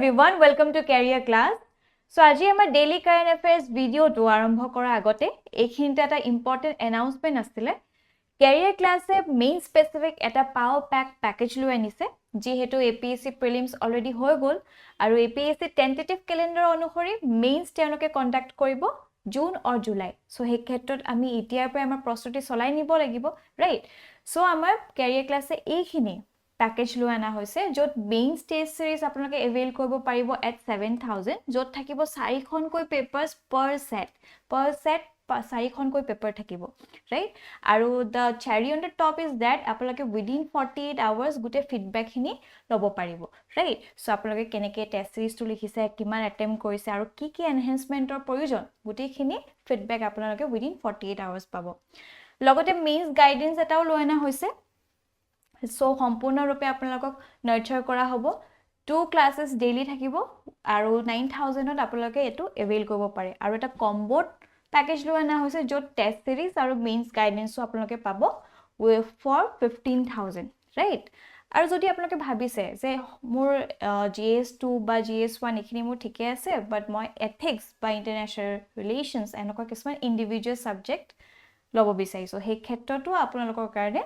everyone, welcome to Career Class. So, আজি আমাৰ daily current affairs video to আৰম্ভ কৰা আগতে এইখিনিতে এটা important announcement আছিলে Career Class এ main specific এটা power pack package লৈ আনিছে যিহেতু APSC prelims already হৈ গল আৰু APSC tentative calendar অনুসৰি mains তেওঁলোকে conduct কৰিব জুন or জুলাই সো সেই ক্ষেত্ৰত আমি এতিয়াৰ পৰা আমাৰ প্ৰস্তুতি চলাই নিব লাগিব ৰাইট সো আমাৰ Career Class এ এইখিনি package lo ana hoise jot main stage series apnaloke avail koribo paribo at 7000 jot thakibo 4 khon koi papers per set 4 khon koi paper thakibo right aru the cherry on the top is that apnaloke within 48 hours gute feedback hini lobo paribo right so apnaloke keneke test series to likhise kiman attempt korise aru ki enhancement or provision gute khini feedback apnaloke within 48 hours pabo logote mains guidance etao lo ana hoise So, সম্পূৰ্ণ ৰূপে আপোনালোকক নাৰ্চাৰ কৰা হ'ব 2 ক্লাसेस daily থাকিব আৰু 9000 ত আপোনালোকে এটো avail কৰিব পাৰে আৰু এটা কম্বো পেকেজ লৈ আনা হৈছে য'ত টেষ্ট সিৰিজ আৰু মেইনছ গাইডেন্সও আপোনালোকে পাব ফৰ 15000 ৰাইট আৰু যদি আপোনালোকে ভাবিছে যে মোৰ GS2 বা GS1 এখিনি মোৰ ঠিকে আছে বাট মই এথিক্স বা ইন্টাৰনেশ্যনেল ৰিলেশনছ এনেকুৱা কিছুমান ইন্ডিভিজুৱেল সাবজেক্ট লব বিচাৰিছো সেই ক্ষেত্ৰটো আপোনালোকৰ কাৰণে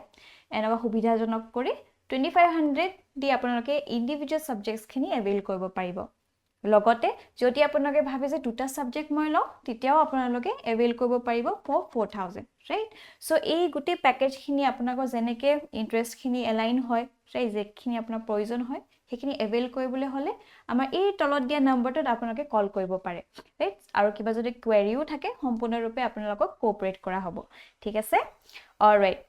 এনেকুৱা সুবিধাজনক কৰি 2500 দি আপোনালোকে ইন্ডিভিজুৱেল সাবজেক্টছ খিনি এভেইল কৰিব পাৰিব লগতে যদি আপোনালোকে ভাবে যে দুটা সাবজেক্ট মই লও তেতিয়াও আপোনালোকে এভেইল কৰিব পাৰিব ফৰ 4000 ৰাইট সো এই গুটি প্যাকেজ খিনি আপোনালোকৰ জেনেকে ইন্টাৰেষ্ট খিনি এলাইন হয় ৰাইট যেখিনি আপোনাৰ প্ৰয়োজন হয় হেখিনি এভেইল কৰিবলৈ হলে আমাৰ এই তলত দিয়া নম্বৰটোত আপোনালোকে কল কৰিব পাৰে ৰাইট আৰু কিবা যদি কোৱেৰিও থাকে সম্পূৰ্ণৰূপে আপোনালোকক কোঅপাৰেট কৰা হ'ব ঠিক আছে অলৰাইট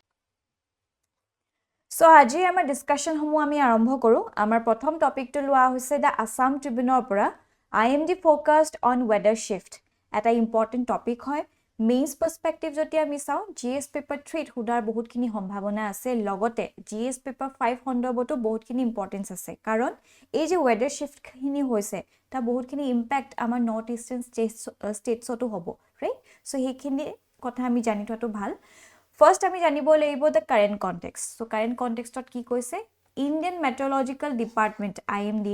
So, আজি আমাৰ ডিসকাশন সমূহ আমি আৰম্ভ কৰো আমাৰ প্ৰথম টপিকটো লোৱা হৈছে দা আসাম ট্ৰিবিউনৰ পৰা IMD focused on weather shift এটা ইম্পৰ্টেন্ট টপিক হয় মেইনছ পাৰ্সপেক্টিভ যদি আমি চাও GS পেপাৰ 3 ত হুদাৰ বহুতখিনি সম্ভাৱনা আছে লগতে GS পেপাৰ 5 সন্দৰ্ভতো বহুতখিনি ইম্পৰ্টেন্স আছে কাৰণ এই যে weather shift খিনি হৈছে তা বহুতখিনি ইম্প্যাক্ট আমাৰ নৰ্থ ইষ্টাৰ্ণ ষ্টেটছতো হ'ব ৰাইট সো হেখিনি কথা আমি জানি থোৱাটো ভাল First, আমি জানিব লাগিব the current context. So, current context ত কি কৈছে Indian Meteorological Department IMD.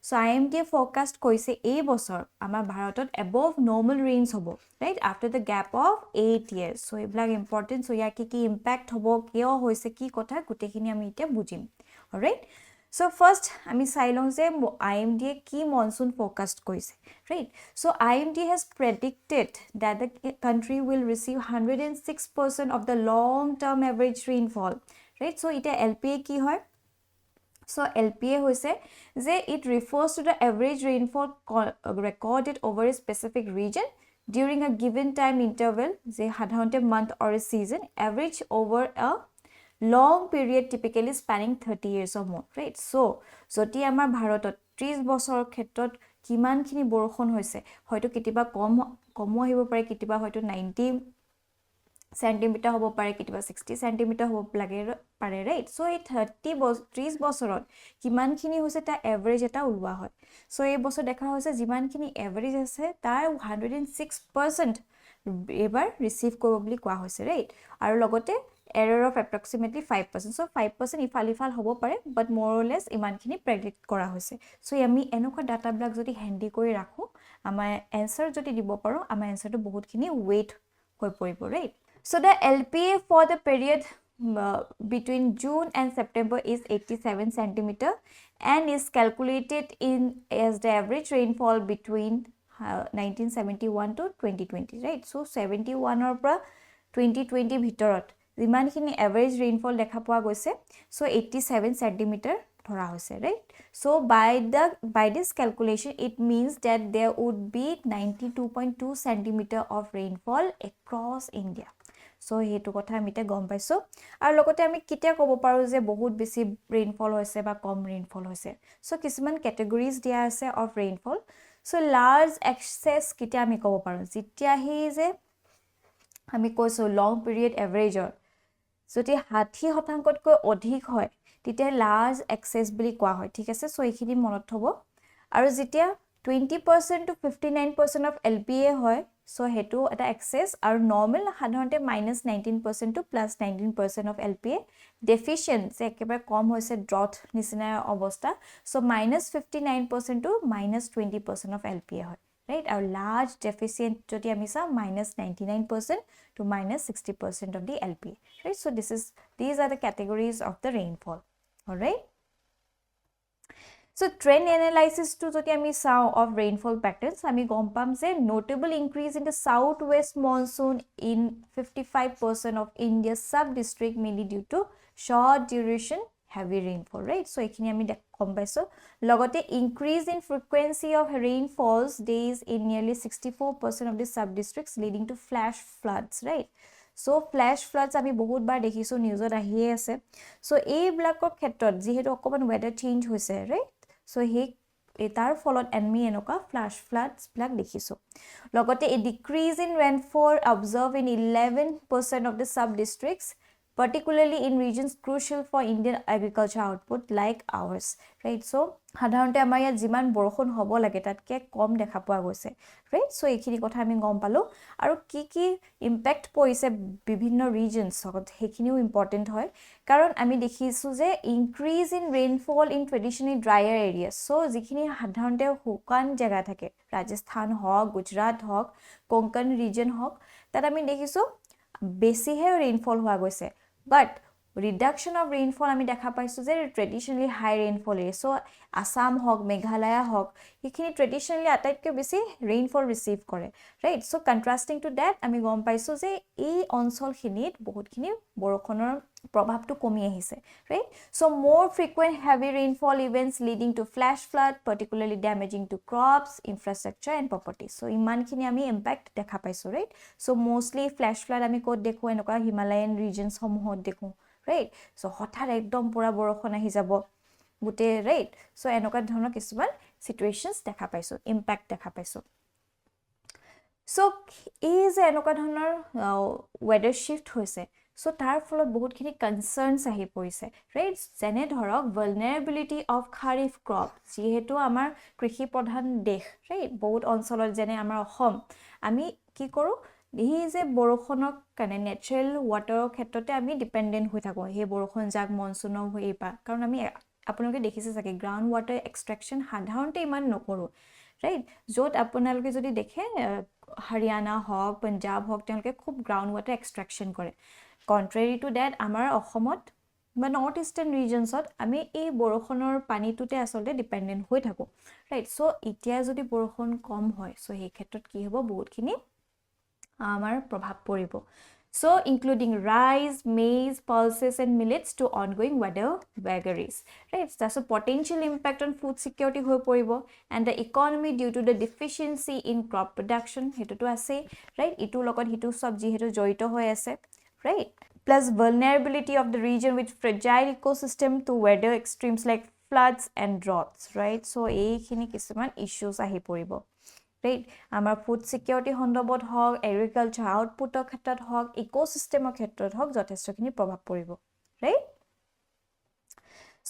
So, IMD forecast কৈছে এই বছৰ আমাৰ ভাৰতত above normal rains হ'ব, right? After the gap of 8 years. So, এইবিলাক important. So, ইয়াৰ কি impact হ'ব, কিয় হৈছে কি কথা গুটেখিনি আমি এতিয়া বুজিম. Alright? So, first, আমি চাই লওঁ যে IMD কি monsoon forecast কৈছে, right? So, IMD has predicted that the country will receive 106% of the long-term average rainfall, right? So, ite LPA কি হয়? So, LPA হৈছে যে it refers to the average rainfall recorded over a specific region during a given time interval, যে সাধাৰণতে month or a season, average over a long period typically spanning 30 years or more, right? So, যদি আমাৰ ভাৰতত 30 বছৰৰ ক্ষেত্ৰত কিমানখিনি বৰষুণ হৈছে হয়তো কিতিবা কম আহিব পাৰে কিতিবা হয়তো 90 সেন্টিমিটাৰ হ'ব পাৰে কিতিবা 60 সেন্টিমিটাৰ হ'ব লাগে পাৰে ৰাইট সো এই 30 বছৰত কিমানখিনি হৈছে তা এভাৰেজ এটা উলৱা হয় সো এই বছৰ দেখা হৈছে যিমানখিনি এভাৰেজ আছে তাৰ 106% এবাৰ ৰিসিভ কৰিব বুলি কোৱা হৈছে ৰাইট আৰু লগতে error of approximately 5%. So 5% ইফাল হ'ব পাৰে but more or less ইমানখিনি predict কৰা হৈছে so আমি এনেকুৱা ডাটা ব্লক যদি হ্যান্ডি কৰি ৰাখো আমাৰ আনসাৰ যদি দিব পাৰো আমাৰ আনসাৰটো বহুতখিনি weight হৈ পৰিব right so the LPA for the period between June and September is 87 centimeter and is calculated in as the average rainfall between 1971 to 2020 right so 71 or পৰা 2020 ভিতৰত যিমানখিনি এভাৰেজ ৰেইনফল দেখা পোৱা গৈছে সো 87 সেন্টিমিটাৰ ধৰা হৈছে right so by this calculation it means that there would be 92.2 centimeter of rainfall across India so হেতু কথা আমি তে গম পাইছো আৰু লগতে আমি কিটা ক'ব পাৰো যে বহুত বেছি ৰেইনফল হৈছে বা কম ৰেইনফল হৈছে সো কিছুমান ক্যাটেগৰিজ দিয়া আছে of rainfall so large excess কিটা আমি ক'ব পাৰো যেতিয়া হি যে আমি কৈছো লং পিৰিয়ড এভাৰেজৰ যদি 60% অধিক হয় তেতিয়া লাৰ্জ এক্সেস বুলি কোৱা হয় ঠিক আছে সো এইখিনি মনত থব আৰু যেতিয়া 20% to 59% of LPA হয় so হেতু এটা excess আৰু normal সাধাৰণতে -19% to +19% of LPA deficient যে একেবাৰে কম হৈছে drought নিচিনা অৱস্থা so -59% to -20% of LPA হয় right আৰু large deficient যদি আমি চাওঁ -99% to -60% of the LPA right so these are the categories of the rainfall all right so trend analysis to jodi ami saw of rainfall patterns ami gom pam je notable increase in the southwest monsoon in 55% of India's sub district mainly due to short duration heavy rainfall right so ekhini ami kom paiso logote increase in frequency of rainfalls days in nearly 64% of the sub districts leading to flash floods right so flash floods ami bahut bar dekhisu news ot ahiye ase so ei blakor khetrot jihetu okoman weather change hoise right so he etar folot enmi enoka flash floods blak dekhisu logote a decrease in rainfall observed in 11% of the sub districts particularly in regions crucial for Indian agriculture output like ours right so সাধাৰণতে আমাৰ ইয়াত যিমান বৰষুণ হ'ব লাগে তাতকে কম দেখা পোৱা গৈছে right so এইখিনি কথা আমি গম পালো আৰু কি ইম্প্যাক্ট পৰিছে বিভিন্ন ৰিজনছ হত হেখিনিও ইম্পৰ্টেন্ট হয় কাৰণ আমি দেখিছো যে increase in rainfall in traditionally drier areas so যিখিনি সাধাৰণতে শুকান জায়গা থাকে ৰাজস্থান হওক গুজৰাট হওক কোংকণ ৰিজন হওক তাত আমি দেখিছো বেছিহে ৰেইনফল হোৱা গৈছে but reduction of rainfall ami dekha paisu je traditionally high rainfall area so Assam hok Meghalaya hok ekhini traditionally ataitke beshi rainfall receive kore right so contrasting to that ami gom paisu je ei onchol khinit bahut khini borokhonor probab tu komi ahise right so more frequent heavy rainfall events leading to flash flood particularly damaging to crops infrastructure and property so iman khini ami impact dekha paisu right so mostly flash flood ami kod dekhu enoka Himalayan regions homohot dekhu right so hothar ekdom pura borokhon ahi jabo gute right so enoka dhonor kisuman situations dekha paisu impact dekha paisu so is enoka dhonor weather shift hoise so tar folot bahut khini concerns ahi poise right jene dhorok vulnerability of kharif crop jihetu amar krishi pradhan desh right bahut oncholor jene amar Assam ami ki koru এই যে বৰখনক কানে natural ওয়াটাৰৰ ক্ষেত্ৰতে আমি dependent হৈ থাকো হে বৰখন জাক মনসুনৰ হৈ পা কাৰণ আমি আপোনালোকে দেখিছে চাগে গ্ৰাউন্ড ওয়াটাৰ এক্সট্ৰাকচন সাধাৰণতে ইমান নকৰো ৰাইট যত আপোনালোকে যদি দেখে হৰিয়ানা হক পঞ্জাব হক তেওঁলোকে খুব গ্ৰাউন্ড ওয়াটাৰ এক্সট্ৰাকচন কৰে কন্ট্ৰাৰি টু দ্যাট আমাৰ অসমত বা নৰ্থ ইষ্টাৰ্ণ ৰিজনছত আমি এই বৰখনৰ পানীটোতে আসলে ডিপেন্ডেন্ট হৈ থাকো ৰাইট সো এতিয়া যদি বৰখন কম হয় সো এই ক্ষেত্ৰত কি হ'ব বহুতখিনি amar prabhav poribo so including rice maize pulses and millets to ongoing weather vagaries right that's a potential impact on food security hoi poribo and the economy due to the deficiency in crop production hetu to ase right itu logot hitu sabji hetu joito hoi ase right plus vulnerability of the region with fragile ecosystem to weather extremes like floods and droughts right so ei khini kisuman issues ahi poribo right amar food security hondobot hok agriculture output khetrot hok ecosystem khetrot hok jothesho khini prabhav poribo right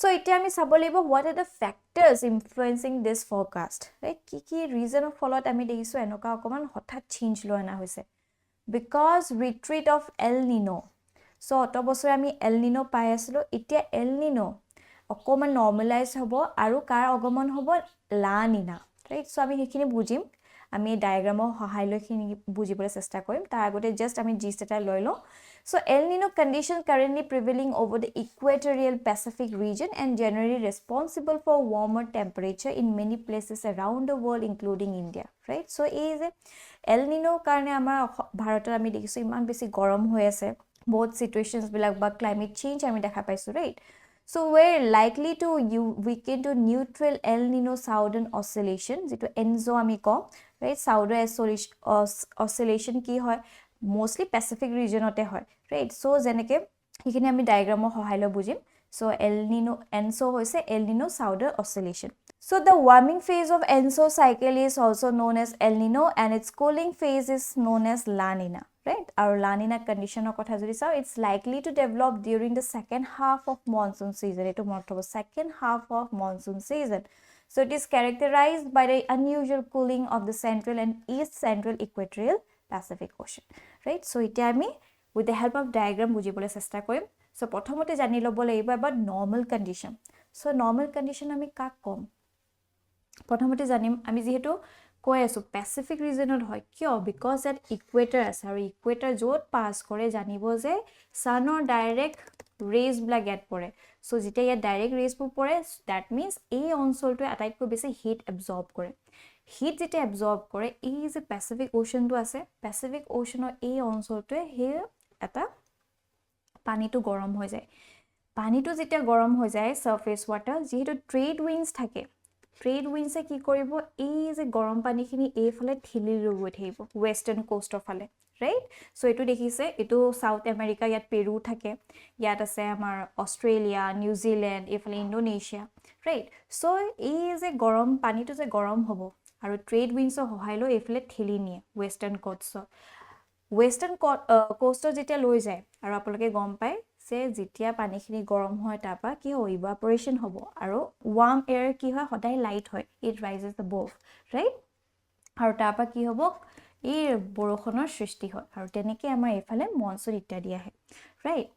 so ite ami sabolibo what are the factors influencing this forecast right ki reason of folot ami dehisu enoka okoman hothat change lo ana hoise because retreat of El Nino so oto bosore ami El Nino pai asilo itia El Nino okoman normalize hobo aru kar agomon hobo La Niña right so ami hekhini bujim আমি ডায়াগ্ৰামৰ সহায় লৈ খিনি বুজিবলৈ চেষ্টা কৰিম তাৰ আগতে just আমি জিষ্ট এটা লৈ লো so El Nino condition currently prevailing over the equatorial Pacific region and generally responsible for warmer temperature in many places around the world including India right so is El Nino karone amar bharator ami dekhisu iman beshi gorom hoi ase both situations bilak ba climate change ami dekha paisu right so we're likely to weaken to neutral El Nino southern oscillation jitu enzo ami ko right southern oscillation ki hoy mostly Pacific region ote hoy right so jeneke ekhini ami diagramor hohai lo bujim so El Nino enso hoise El Nino southern oscillation so the warming phase of enso cycle is also known as El Nino and its cooling phase is known as La Niña right our La Niña condition kotha jodi sao it's likely to develop during the second half of monsoon season eto morthobo second half of monsoon season So it is characterized by the unusual cooling of the central and east central equatorial Pacific Ocean, right? So এতিয়া আমি with the help of diagram বুজিবলৈ চেষ্টা কৰিম। So প্ৰথমতে জানি ল'ব লাগিব about normal condition। So normal condition আমি কাক কম? প্ৰথমতে জানিম আমি যেহেতু কৈ আছো Pacific regionত হয় কিয়? Because that equator আছে আৰু equator য'ত পাছ কৰে জানিব যে sunৰ direct rays বিলাক ইয়াত পৰে। So যেতিয়া ইয়াত direct rays বোৰ পৰে, that means এই অঞ্চলটোৱে আটাইতকৈ বেছি heat absorb কৰে। Heat যেতিয়া absorb কৰে, এই যে Pacific Ocean টো আছে, Pacific Oceanৰ এই অঞ্চলটোৱে সেই এটা পানীটো গৰম হৈ যায়। পানীটো যেতিয়া গৰম হৈ যায় surface water, যেহেতু trade winds থাকে, trade winds কি কৰিব, এই যে গৰম পানীখিনি এইফালে ঠেলি লৈ গৈ থাকিব western coast ফালে, right? So এটো দেখিছে, এটো সাউথ আমেৰিকা, ইয়াত পেৰু থাকে, ইয়াত আছে আমাৰ অষ্ট্ৰেলিয়া, নিউজিলেণ্ড, এইফালে ইণ্ডোনেছিয়া, right? So এই যে গৰম পানীটো যে গৰম হ'ব আৰু ট্ৰেড উইণ্ডছৰ সহায় লৈ এইফালে ঠেলি নিয়ে ৱেষ্টাৰ্ণ কোষ্টৰ যেতিয়া লৈ যায় আৰু আপোনালোকে গম পায় যে যেতিয়া পানীখিনি গৰম হয় তাৰপা কি হয় ইভাপৰেশ্যন হ'ব আৰু ৱাৰ্ম এয়াৰ কি হয় সদায় লাইট হয়, ইট ৰাইজেছ above, right? আৰু তাৰপা কি হ'ব এই বৰষুণৰ সৃষ্টি হয় আৰু তেনেকৈ আমাৰ এইফালে মনসুন ইত্যাদি আহে, right?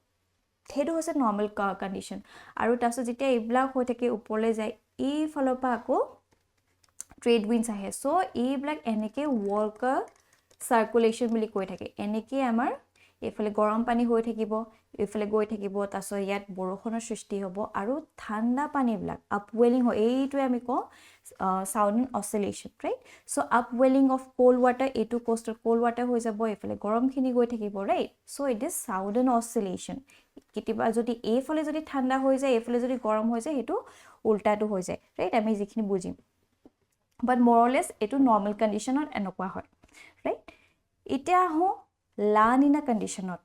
সেইটো হৈছে নৰ্মেল কণ্ডিশ্যন। আৰু তাৰপিছত যেতিয়া এইবিলাক হৈ থাকে ওপৰলৈ যায়, এইফালৰ পৰা আকৌ ট্ৰেড উইণ্ডছ আহে। চ' এইবিলাক এনেকৈ ৱৰ্ল্ডৰ চাৰ্কুলেশ্যন বুলি কৈ থাকে, এনেকৈ আমাৰ এইফালে গৰম পানী হৈ থাকিব, এইফালে গৈ থাকিব, তাৰপিছত ইয়াত বৰষুণৰ সৃষ্টি হ'ব আৰু ঠাণ্ডা পানীবিলাক আপৱেলিং হয়, এইটোৱে আমি কওঁ southern oscillation, right? So' upwelling of cold water, এইটো কোষ্টৰ কোল্ড ৱাটাৰ হৈ যাব, এইফালে গৰমখিনি গৈ থাকিব, right? So' it is southern oscillation. কেতিয়াবা যদি এইফালে যদি ঠাণ্ডা হৈ যায়, এইফালে যদি গৰম হৈ যায়, সেইটো উল্টাটো হৈ যায়, ৰাইট? আমি যিখিনি বুজিম, বাট more or less এইটো নৰ্মেল কণ্ডিশ্যনত এনেকুৱা হয়, ৰাইট? এতিয়া আহোঁ লা নিনা কণ্ডিশ্যনত।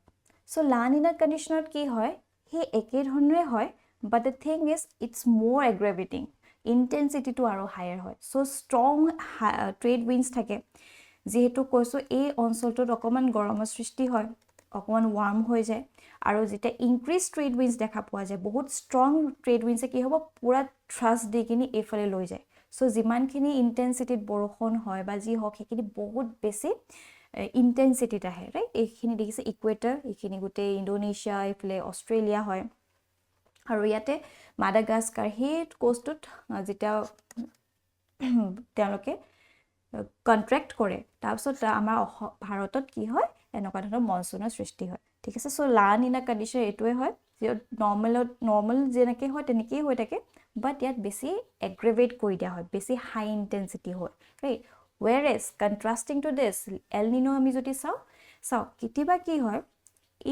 চ' লা নিনা কণ্ডিশ্যনত কি হয়, সেই একেধৰণৰে হয়, বাট দ্য থিং ইজ ইটছ মোৰ এগ্ৰেভেটিং, ইণ্টেনচিটিটো আৰু হায়াৰ হয়। চ' ষ্ট্ৰং ট্ৰেড উইণ্ডছ থাকে, যিহেতু কৈছোঁ এই অঞ্চলটোত অকণমান গৰমৰ সৃষ্টি হয়, অকণমান ৱাৰ্ম হৈ যায়, আৰু যেতিয়া ইনক্ৰিজ ট্ৰেড উইণ্ডছ দেখা পোৱা যায়, বহুত ষ্ট্ৰং ট্ৰেড উইণ্ডছে কি হ'ব পূৰা থ্ৰাষ্ট দি কিনি এইফালে লৈ যায়। চ' যিমানখিনি ইণ্টেনচিটিত বৰষুণ হয় বা যি হওক সেইখিনি বহুত বেছি ইণ্টেনচিটিত আহে, ৰাইট? এইখিনি দেখিছে ইকুৱেটাৰ, এইখিনি গোটেই ইণ্ডোনেছিয়া, এইফালে অষ্ট্ৰেলিয়া হয়, আৰু ইয়াতে মাডাগাস্কাৰ সেই কোষ্টটোত যেতিয়া তেওঁলোকে কণ্ট্ৰেক্ট কৰে, তাৰপিছত আমাৰ ভাৰতত কি হয় এনেকুৱা ধৰণৰ মনচুনৰ সৃষ্টি হয়, ঠিক আছে? চ' লা নিনা কণ্ডিশ্যন এইটোৱে হয়, নৰ্মেল যেনেকৈ হয় তেনেকেই হৈ থাকে, বাট ইয়াত বেছি এগ্ৰেভেট কৰি দিয়া হয়, বেছি হাই ইণ্টেনচিটি হয়, right? whereas contrasting to this L নিনো আমি যদি চাওঁ কেতিয়াবা কি হয়,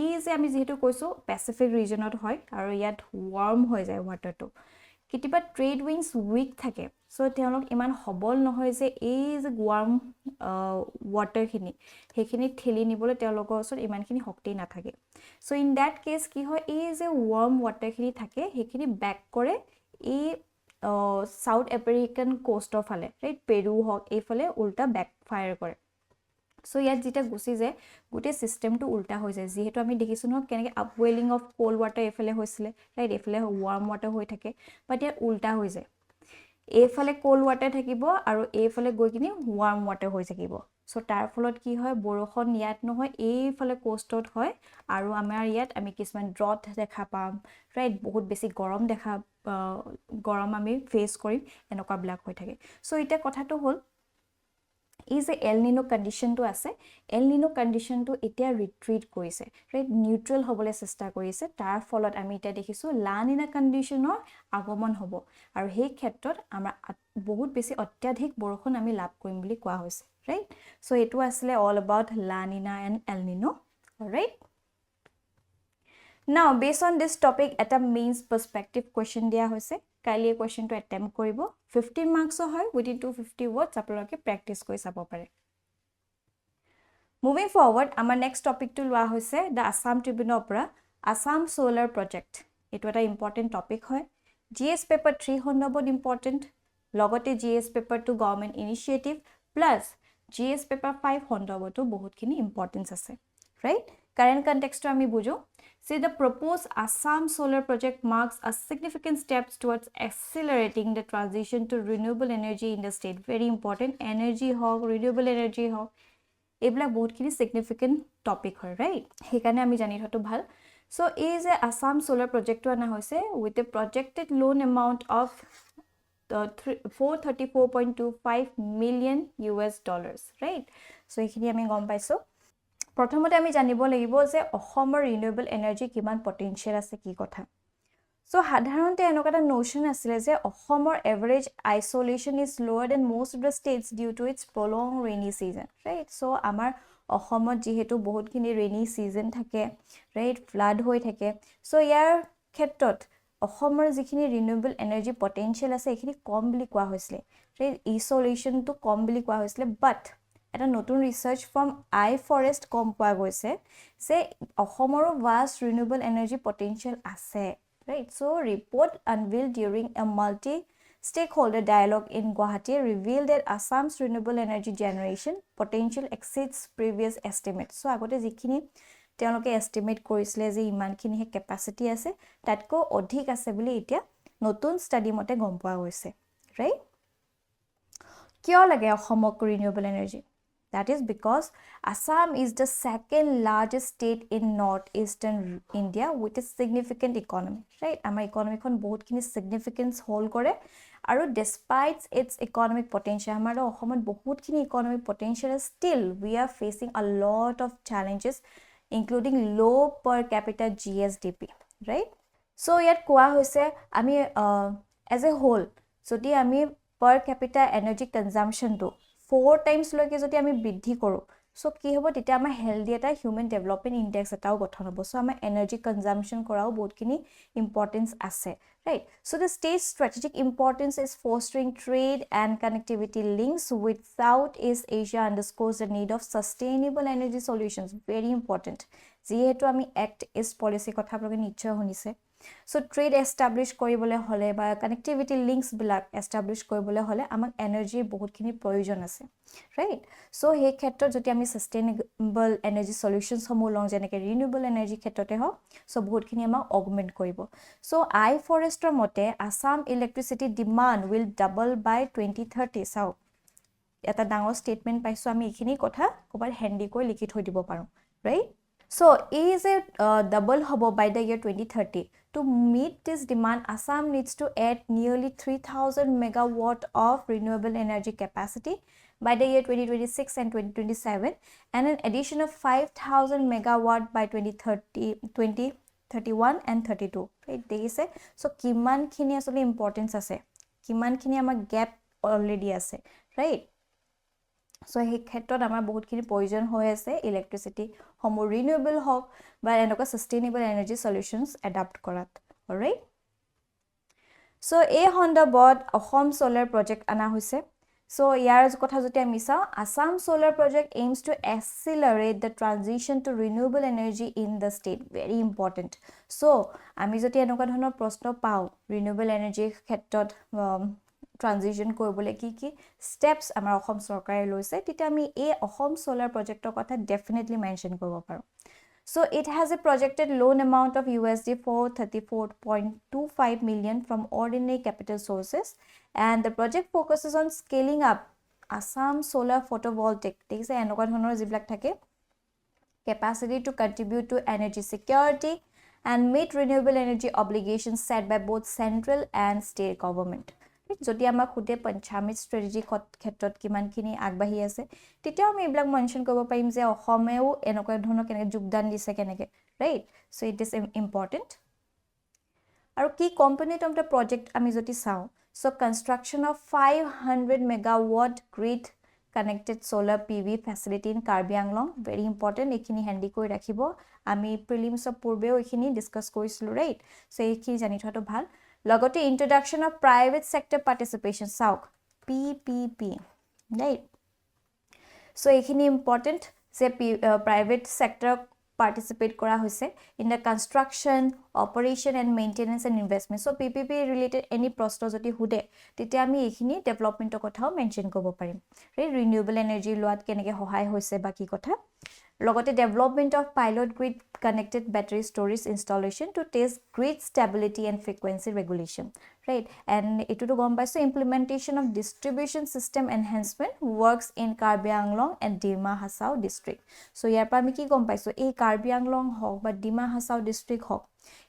এই যে আমি যিহেতু কৈছোঁ পেচিফিক ৰিজনত হয় আৰু ইয়াত ৱাৰ্ম হৈ যায় ৱাটাৰটো, কেতিয়াবা ট্ৰেড উইণ্ডছ উইক থাকে, চ' তেওঁলোক ইমান সবল নহয় যে এই যে ৱাৰ্ম ৱাটাৰখিনি সেইখিনি ঠেলি নিবলৈ তেওঁলোকৰ ওচৰত ইমানখিনি শক্তি নাথাকে। চ' ইন ডেট কেছ কি হয়, এই যে ৱাৰ্ম ৱাটাৰখিনি থাকে সেইখিনি বেক কৰে এই সাউথ আমেৰিকান কোষ্টৰ ফালে, ৰাইট? পেৰু হওক এইফালে উল্টা বেক ফায়াৰ কৰে। চ' ইয়াত যেতিয়া গুচি যায় গোটেই ছিষ্টেমটো উল্টা হৈ যায়, যিহেতু আমি দেখিছোঁ নহয় কেনেকৈ আপৱেলিং অফ কোল্ড ৱাটাৰ এইফালে হৈছিলে, ৰাইট? এইফালে ৱাৰ্ম ৱাটাৰ হৈ থাকে, বাট ইয়াত উল্টা হৈ যায়, এইফালে কোল্ড ৱাটাৰ থাকিব আৰু এইফালে গৈ কিনি ৱাৰ্ম ৱাটাৰ হৈ থাকিব। চ' তাৰ ফলত কি হয়, বৰষুণ ইয়াত নহয় এইফালে কোষ্টত হয়, আৰু আমাৰ ইয়াত আমি কিছুমান ড্ৰট দেখা পাম, ৰাইট? বহুত বেছি গৰম আমি ফেচ কৰিম, এনেকুৱাবিলাক হৈ থাকে। চ' এতিয়া কথাটো হ'ল এই যে এল নিনো কণ্ডিশ্যনটো আছে, এল নিনো কণ্ডিশ্যনটো এতিয়া ৰিট্ৰিট কৰিছে, ৰাইট? নিউট্ৰেল হ'বলৈ চেষ্টা কৰিছে, তাৰ ফলত আমি এতিয়া দেখিছোঁ লা নিনা কণ্ডিশ্যনৰ আগমন হ'ব, আৰু সেই ক্ষেত্ৰত আমাৰ বহুত বেছি অত্যাধিক বৰষুণ আমি লাভ কৰিম বুলি কোৱা হৈছে, ৰাইট? চ' এইটো আছিলে অল এবাউট লা নিনা এণ্ড এল নিনো, right? Now, based on this topic, এটা মেইনছ পাৰ্সপেক্টিভ কুৱেশ্যন দিয়া হৈছে, কাইলৈ এই কুৱেশ্যনটো এটেম্প্ট কৰিব, 15 মাৰ্কছৰ হয়, উইদিন 250 ৱৰ্ডছ আপোনালোকে প্ৰেক্টিছ কৰি চাব পাৰে। মুভিং ফৰৱাৰ্ড, আমাৰ নেক্সট টপিকটো লোৱা হৈছে দ্য আছাম ট্ৰিবিউনৰ পৰা আছাম চ'লাৰ প্ৰজেক্ট। এইটো এটা ইম্পৰ্টেণ্ট টপিক হয়, GS পেপাৰ 3 সন্দৰ্ভত ইম্পৰ্টেণ্ট, লগতে GS paper 2 government initiative plus GS paper 5 সন্দৰ্ভতো বহুতখিনি ইম্পৰ্টেঞ্চ আছে, right? current context to ami bujo. See, the proposed Assam Solar Project marks a significant step towards accelerating the transition to renewable energy in the state. Very important. Energy hawk, renewable energy hawk. Ebla bahut kini significant topic hoy, right? Hekane ami jani thoto bhal. So, is a Assam Solar Project to ana hoise with a projected loan amount of $434.25 million US dollars, right? So, ekhini ami gom paiso. প্ৰথমতে আমি জানিব লাগিব যে অসমৰ renewable energy কিমান potential আছে কি কথা সো সাধাৰণতে এনেকুৱা এটা নোশন আছিল যে অসমৰ এভাৰেজ আইসোলেশন ইজ লোৱাৰ then most of the states due to its prolonged rainy season, right? So আমাৰ অসমত যেহেতু বহুতখিনি ৰেইনি সিজন থাকে, right? ফ্লাড হৈ থাকে, সো ইয়াৰ ক্ষেত্ৰত অসমৰ যিখিনি ৰিনিউৱেবল এনাৰ্জি পটেনশিয়াল আছে এখিনি কম বুলি কোৱা হৈছিল, right? আইসোলেশনটো কম বুলি কোৱা হৈছিল, বাট এটা নতুন ৰিসাৰ্চ ফ্ৰম আই ফৰেষ্ট কম পোৱা গৈছে যে অসমৰো ভাষ্ট ৰিনিউৱেবল এনাৰ্জি পটেনশিয়াল আছে, right? So report unveiled during a multi-stakeholder dialogue in Guwahati revealed that Assam's renewable energy generation potential exceeds previous estimates. So agote jikhini তেওঁলোকে estimate কৰিছিলে যে ইমানখিনি capacity আছে তাতকৈ অধিক আছে বুলি এতিয়া নতুন ষ্টাডি মতে গম পোৱা গৈছে, right? কিয় লাগে অসমক renewable energy? That is because Assam is the second largest state in northeastern India with a significant economy, right? Our economy kon bahut kini significance hold kore aru despite its economic potential amara Assam bahut kini economic potential, still we are facing a lot of challenges including low per capita GSDP, right? So yet koa hoise ami as a whole jodi ami per capita energy consumption to 4 times loke jodi ami bridhi koru, so ki hobo tete ama healthy eta human development index etao gothon hobo, so ama energy consumption korao bahut kini importance ase, right? So the state's strategic importance is fostering trade and connectivity links with Southeast Asia underscores the need of sustainable energy solutions. Very important. Jehetu ami Act East policy kotha aploke nichhoy hunise. So trade establish koribole hole ba connectivity links bilak establish koribole hole amak energy bahut khini proyojon ase, right? So he khetrot joti ami sustainable energy solutions homo long jeneke renewable energy khetrote ho, so bahut khini amak augment koribo. So I forestor mote Assam electricity demand will double by 2030. So eta dangor statement paiso ami ekhini kotha kobar handy koi likhi thoi dibo paru, right? So is a double hobo by the year 2030. To meet this demand, Assam needs to add nearly 3,000 megawatt of renewable energy capacity by the year 2026 and 2027, and an addition of 5,000 megawatt by 2031 and 32. Right? They say so. Kiman khini asole importance ase. Kiman khini ama gap already ase. Right? So he khetrot amar bahut kini proyojon hoy ase electricity homo renewable hok ba enoka sustainable energy solutions adapt korat, all right? So a hondabod Assam Solar Project ana hoise. So yar kotha joti ami sa Assam Solar Project aims to accelerate the transition to renewable energy in the state. Very important. So ami joti enoka dhonor proshno pao renewable energy khetrot transition koribole ki steps amar Assam sarkare loise tite ami a Assam Solar Project kotha definitely mention koribo paru. So it has a projected loan amount of USD $434.25 million from ordinary capital sources, and the project focuses on scaling up Assam Solar Photovoltaic. They say enoka dhonor jiblak thake capacity to contribute to energy security and meet renewable energy obligations set by both central and state government. যদি আমাক খুদে পঞ্চামিত স্ট্ৰেটেজি ক্ষেত্ৰত কিমানখিনি আগবাঢ়ি আছে তেতিয়া আমি এইবিলাক মেনশন কৰিব পাৰিম যে অসমেও এনেকুৱা ধৰণৰ কেনেকৈ যোগদান দিছে কেনেকৈ, right? So it is important. আৰু কি কম্পোনেণ্ট অফ দ্য প্ৰজেক্ট আমি যদি চাওঁ, so construction of 500 megawatt grid connected solar PV facility in Karbi Anglong. Very important, এইখিনি হেণ্ডি কৰি ৰাখিব। আমি প্ৰিলিমছৰ পূৰ্বেও এইখিনি ডিছকাছ কৰিছিলোঁ, ৰাইট? সো এইখিনি জানি থোৱাটো ভাল। লগতে ইন্ট্ৰোডাকশ্যন অফ প্ৰাইভেট সেক্টৰ পাৰ্টিচিপেশ্যন চাওক, PPP, ৰাইট? সো এইখিনি ইম্পৰ্টেণ্ট যে private sector participate kora hoise in the construction, operation and maintenance and investment. So PPP related any prosto jodi hude tete ami ekhini development kothao mention kobo parim, right? Renewable energy loat keneke hohay hoise baki kotha, লগতে development of pilot grid connected battery storage installation to test grid stability and frequency regulation, right? And etu to gom paiso implementation of distribution system enhancement works in Karbi Anglong and Dima Hasao district. So yar pa ami ki gom paiso ei Karbi Anglong hok ba Dima Hasao district hok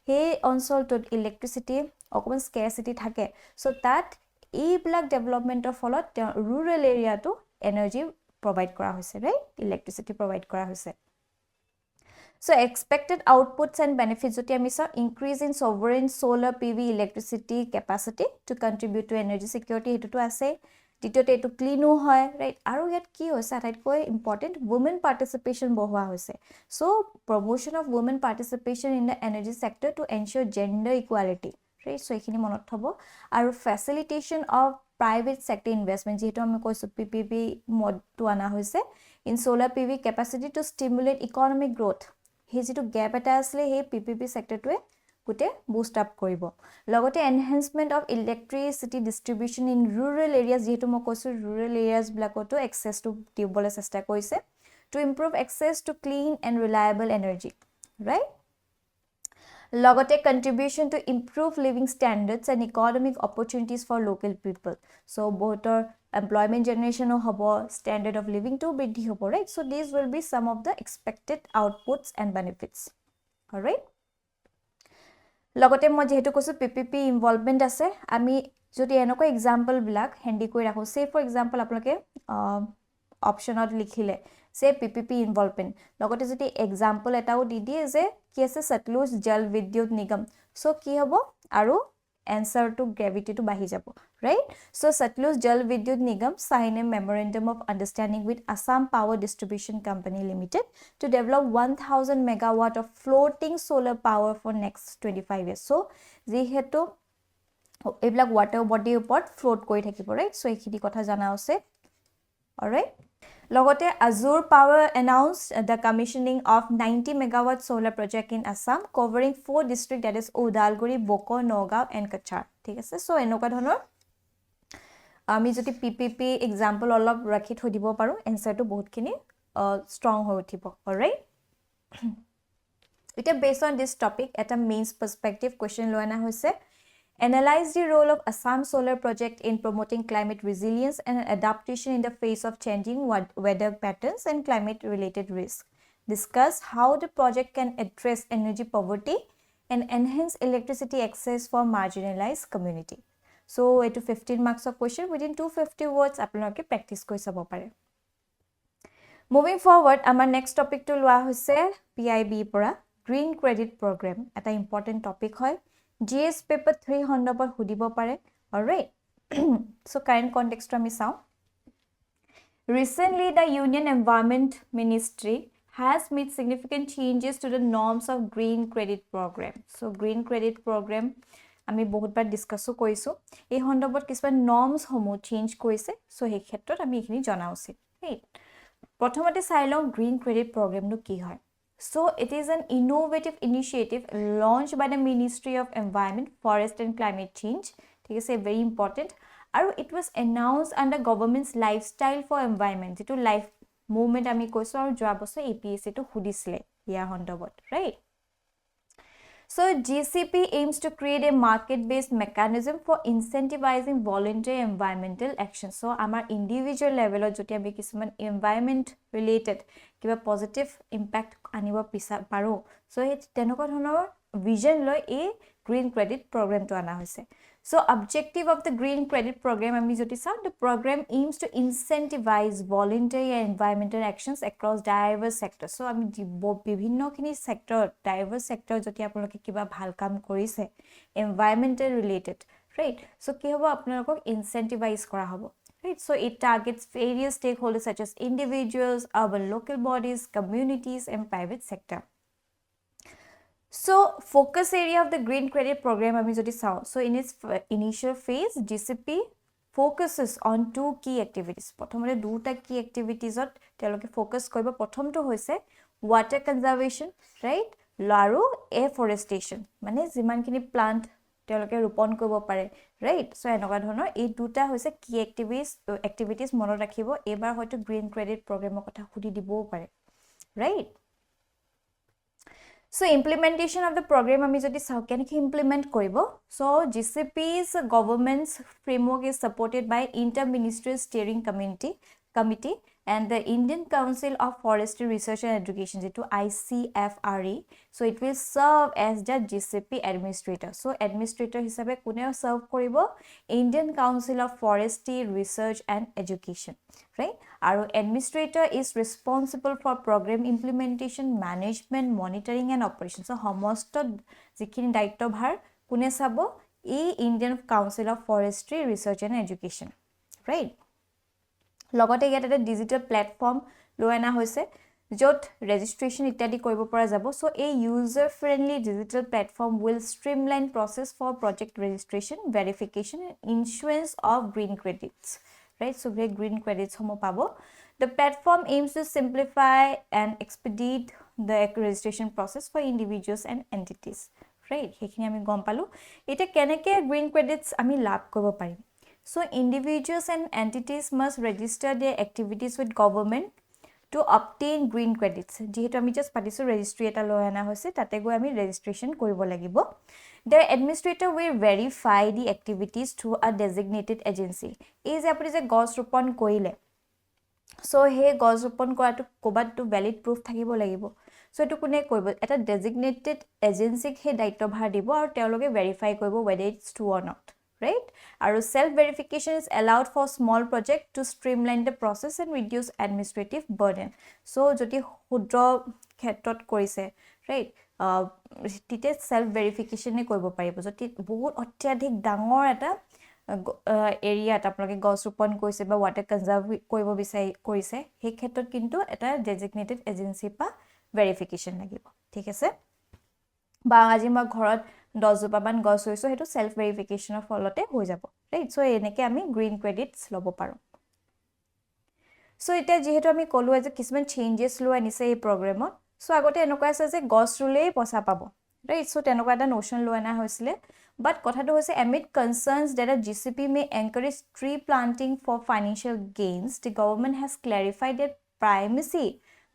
he অঞ্চল tot electricity অকমান scarcity থাকে so that এই block ডেভেলপমেন্টৰ ফলত rural area to energy provide kora hoise, right? Electricity provide kora hoise. So expected outputs and benefits joti ami sa increase in sovereign solar PV electricity capacity to contribute to energy security hetu to ase ditote etu clean hoy, right? Aru yat ki hoise atait koi important women participation bohwa hoise. So promotion of women participation in the energy sector to ensure gender equality, right? So ekhini monot thobo aru facilitation of private sector investment jeto ami koisu PPP mod to ana hoise in solar PV capacity to stimulate economic growth. He jeto gap eta asle he PPP sector to gute boost up koribo. Logote enhancement of electricity distribution in rural areas jeto mo koisu rural areas blakoto access to dibole chesta koise to improve access to clean and reliable energy, right? Logote contribution to improve living standards and economic opportunities for local people. So both employment generation hobo, standard of living to bridhi hobo, right? So these will be some of the expected outputs and benefits. All right? Logote mo jehetu kosu PPP involvement ase ami jodi enoko example bilak handy koi rakho. Say for example apnaloke option out likhile say PPP involvement logote jodi example etao di die je ki ase Satluj Jal Vidyut Nigam. So ki hobo aru answer to gravity to bahi jabo, right? So Satluj Jal Vidyut Nigam sign a memorandum of understanding with Assam Power Distribution Company Limited to develop 1000 megawatt of floating solar power for next 25 years. So jehetu eblak water body upot float koi thakibo, right? So ekhini kotha jana ase. All right? Logote Azure Power announced the commissioning of 90 megawatt solar project in Assam covering 4 districts, that is Udalguri, Boko, Nogao and Kachar. ঠিক আছে so enoka dhonor ami jodi PPP example olop rakhi thoi dibo paru answer to bahut kini strong hoi uthibo. All right? It is based on this topic at a mains perspective question loana hoise analyze the role of Assam Solar Project in promoting climate resilience and adaptation in the face of changing weather patterns and climate-related risks. Discuss how the project can address energy poverty and enhance electricity access for marginalized community. So, it 15 marks of question within 250 words. Apnaloke practice koi sabo pare. Moving forward, our next topic to lua hoise PIB pora Green Credit Program. Eta important topic hoy. GS paper 300 पर हुदिबो पारे. All right? So current context to ami sao. Recently, the Union Environment Ministry has made significant changes to the norms of Green Credit Program. So Green Credit Program ami bahut bar discuss koisu. Ei hondobot kisman norms homo change koise. So he khetrot ami ekhini jana usit. Right? Prothomate sai lo Green Credit Program nu ki hoy. So it is an innovative initiative launched by the Ministry of Environment, Forest and Climate Change. It is very important. And it was announced under government's lifestyle for environment. It is life movement ami koiso aru joa boso APSC to hudisle here hondobot, right? So GCP aims to create a market-based mechanism for incentivizing voluntary environmental action. So amar individual level joti ami kisman environment related kiba positive impact anibo pisa paro. So it tenoko dhonor vision loi a Green Credit Program to ana hoise. So objective of the Green Credit Program ami joti sa the program aims to incentivize voluntary and environmental actions across diverse sectors. So ami bibhinno khini sector diverse sector joti apnaloke kiba bhal kam korise environmental related, right? So ki hobo apnalokok incentivize kora hobo, right? So it targets various stakeholders such as individuals, urban local bodies, communities and private sector. So focus area of the Green Credit Program ami jodi sao. So in its initial phase GCP focuses on 2 key activities. Prothomore duta key activities ot teloke focus koribo. Prothom to hoise water conservation, right? Laru afforestation mane jiman kini plant teloke ropon koribo pare, right? So enoka dhonor ei duta hoise key activities monot rakhibo. Ebar hoyto Green Credit Program kotha hudi dibo pare. right? So implementation of the program ami jodi sao keneki implement koribo. So GCP's government's framework is supported by Inter-Ministerial Steering Committee and the Indian Council of Forestry Research and Education, to ICFRE. So it will serve as the GCP administrator. So administrator hisabe kune serve koribo? Indian Council of Forestry Research and Education, right? Our administrator is responsible for program implementation, management, monitoring and operation. So homosto jikhini daitto bhar kune sabo? Indian Council of Forestry Research and Education, right? লগতে ইয়াত এটা digital প্ল্যাটফৰ্ম লৈ আনা হৈছে য'ত registration ইত্যাদি কৰিব পৰা যাব সো এই user friendly digital platform will streamline process for project registration verification insurance of green credits right so green credits homo pabo the platform aims to simplify and expedite the registration process for individuals and entities right hekhini ami gom palu eta keneke green credits ami labh koribo parim so individuals and entities must register their activities with government to obtain green credits jehetu ami just patisu registry eta loi ana hoise tate go ami registration koribo lagibo the administrator will verify the activities through a designated agency is apuni je gos ropon koile so he gos ropon koratu kobat to valid proof thakibo lagibo so etu kune koibo eta designated agency he daitto bhar dibo aru teologe verify koribo whether it's true or not right our self verification is allowed for small project to streamline the process and reduce administrative burden so jodi hudro khetrot korise right tite self verification e koribo paribo jodi bahut অত্যাধিক ডাঙৰ এটা area আপোনালোকে গছ ৰোপণ কৰিছে বা water conserve কৰিব বিচাৰি কৰিছে সেই ক্ষেত্ৰত কিন্তু এটা ডেজিগনেটেড এজেন্সি পা ভেৰিফিকেশন লাগিব ঠিক আছে বা আজি মই ঘৰত 10 জোপামান গছ হৈছো হেতু সেলফ ভেৰিফিকেশনৰ ফলতে হৈ যাব ৰাইট সো এনেকে আমি গ্ৰীন ক্ৰেডিটস লব পাৰো সো এটা যেহেতু আমি কলো যে কিছুমান চেঞ্জেস লৈ আনিছে এই প্ৰগ্ৰামত সো আগতে এনেকুৱা আছে যে গছ ৰুলেই পইচা পাব right so তেনেকুৱা এটা নোশন লৈ আনা হৈছিলে but কথাটো হৈছে amid concerns that a GCP may encourage tree planting for financial gains the government has clarified that primacy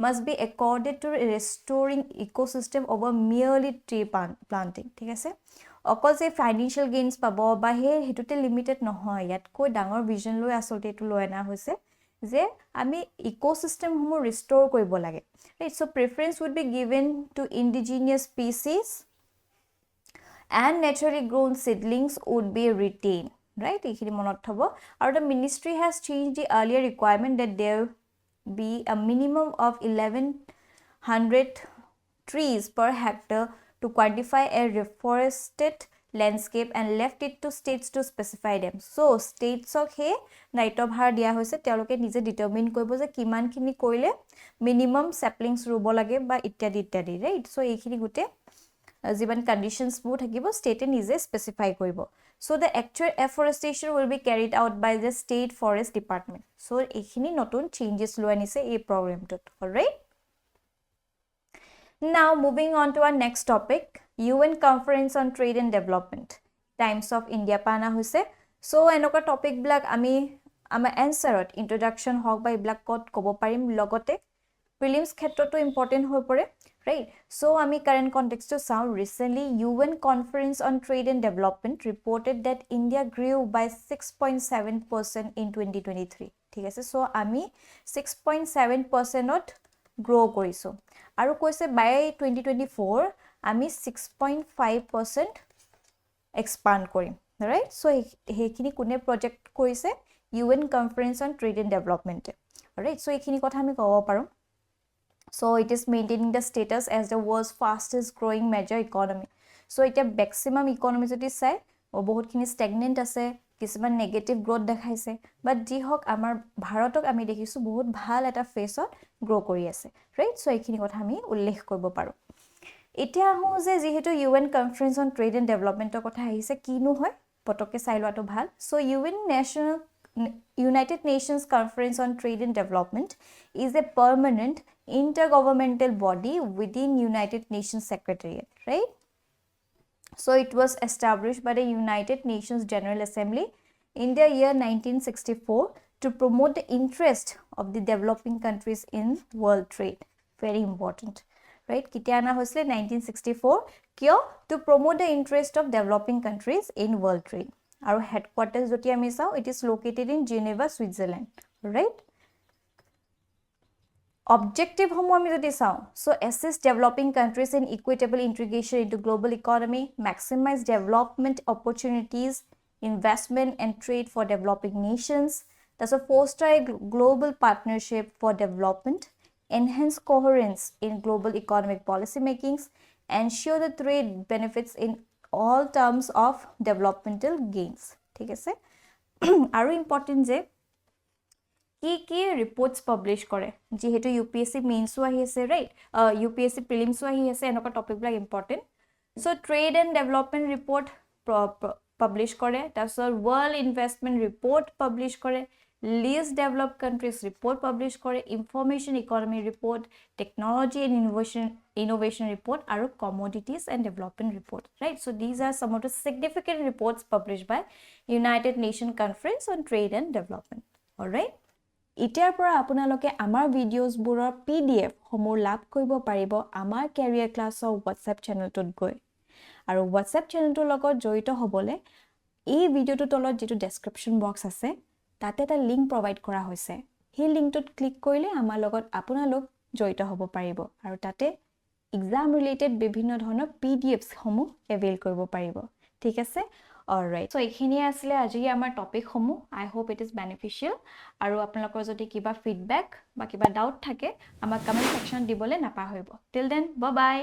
must be accorded to restoring ecosystem over merely tree planting ঠিক আছে অকল যে ফাইনান্সিয়াল গেইনস পাব বা হেতুতে limited নহয় ইয়াত কই ডাঙৰ ভিজন লৈ আসলতে এটো লৈ আনা হৈছে যে আমি ইকোসিস্টেম সমূহ ৰিস্টোৰ কৰিব লাগে right so preference would be given to indigenous species and naturally grown seedlings would be retained right ekhini monot thobo and the ministry has changed the earlier requirement that there be a minimum of 1100 trees per hectare to quantify a reforested landscape and left it to states to specify them so states ok he night of har dia hoise teloke nije determine koibo je kiman khini koile minimum saplings rubo lage ba ityadi right so ekhini gute jiban conditions bu thakibo state nije specify koribo so the actual afforestation will be carried out by the state forest department so ekhini notun changes lo anise ei program tot all right now moving on to our next topic UN Conference on Trade and Development Times of India pana hoise so enoka topic black ami ama answer introduction hok by black code kobo parim logote prelims khetroto important hoi pore right so ami current context to sound recently UN Conference on Trade and Development reported that India grew by 6.7% in 2023 ঠিক আছে so ami 6.7% ot grow koriso aru koise by 2024 আমি 6.5% expand korim right so hekhini kune project koise UN Conference on Trade and Development right so ekhini kotha ami kobo paru so it is maintaining the status as the world's fastest growing major economy so it a maximum economy jodi sai o bahut khini stagnant ase কিছুমান negative growth দেখাইছে বাট G হক আমাৰ ভাৰতক আমি দেখিছো বহুত ভাল এটা ফেছত grow কৰি আছে ৰাইট সো এইখিনি কথা আমি উল্লেখ কৰিব পাৰো এতিয়া হও যে যেহেতু UN Conference on Trade and Development কথা আহিছে কিনো হয় পটকে চাই লোৱাটো ভাল so United Nations Conference on Trade and Development is a permanent intergovernmental body within United Nations Secretariat right so it was established by the United Nations General Assembly in the year 1964 to promote the interest of the developing countries in world trade very important, right? Ketia ana hoisle 1964 kyo to promote the interest of developing countries in world trade. Our headquarters joti ami sao, it is located in Geneva, Switzerland, right? Objective homo ami jodi sao, so assist developing countries in equitable integration into global economy, maximize development opportunities, investment and trade for developing nations. That's a foster a global partnership for development, enhance coherence in global economic policy makings, ensure the trade benefits in all terms of developmental gains. ঠিক আছে আৰু important যে কি ৰিপৰ্টস publish কৰে যেহেতু UPSC মেইনসো আহি আছে right UPSC প্ৰিলিমসো আহি আছে এনেকুৱা টপিক বিলাক important so trade and development report publish কৰে তাৰপিছত ওয়াৰ্ল্ড ইনভেষ্টমেন্ট ৰিপৰ্ট পাবলিশ কৰে least developed countries report publish kore information economy report technology and innovation report aru commodities and development report right so these are some of the significant reports published by United Nations Conference on Trade and Development all right itiar pora apunaloke amar videos buror PDF homo lab koibo paribo amar career class or WhatsApp channel tot goi aru WhatsApp channel to logot joito hobole ei video to tolot jetu description box ase তাতে এটা link provide কৰা হৈছে সেই লিংকটোত click কৰিলে আমাৰ লগত আপোনালোক জড়িত হ'ব পাৰিব আৰু তাতে এক্সাম ৰিলেটেড বিভিন্ন ধৰণৰ PDFs সমূহ এভেইল কৰিব পাৰিব ঠিক আছে অলৰাইট সো এইখিনি আছিল আজি আমাৰ টপিক সমূহ আই হোপ ইট ইজ বেনিফিশিয়াল আৰু আপোনালোকৰ যদি কিবা ফিডব্যাক বা কিবা ডাউট থাকে আমাক কমেন্ট সেকশন দিবলে নাপাহৰিব টিল দেন বাই বাই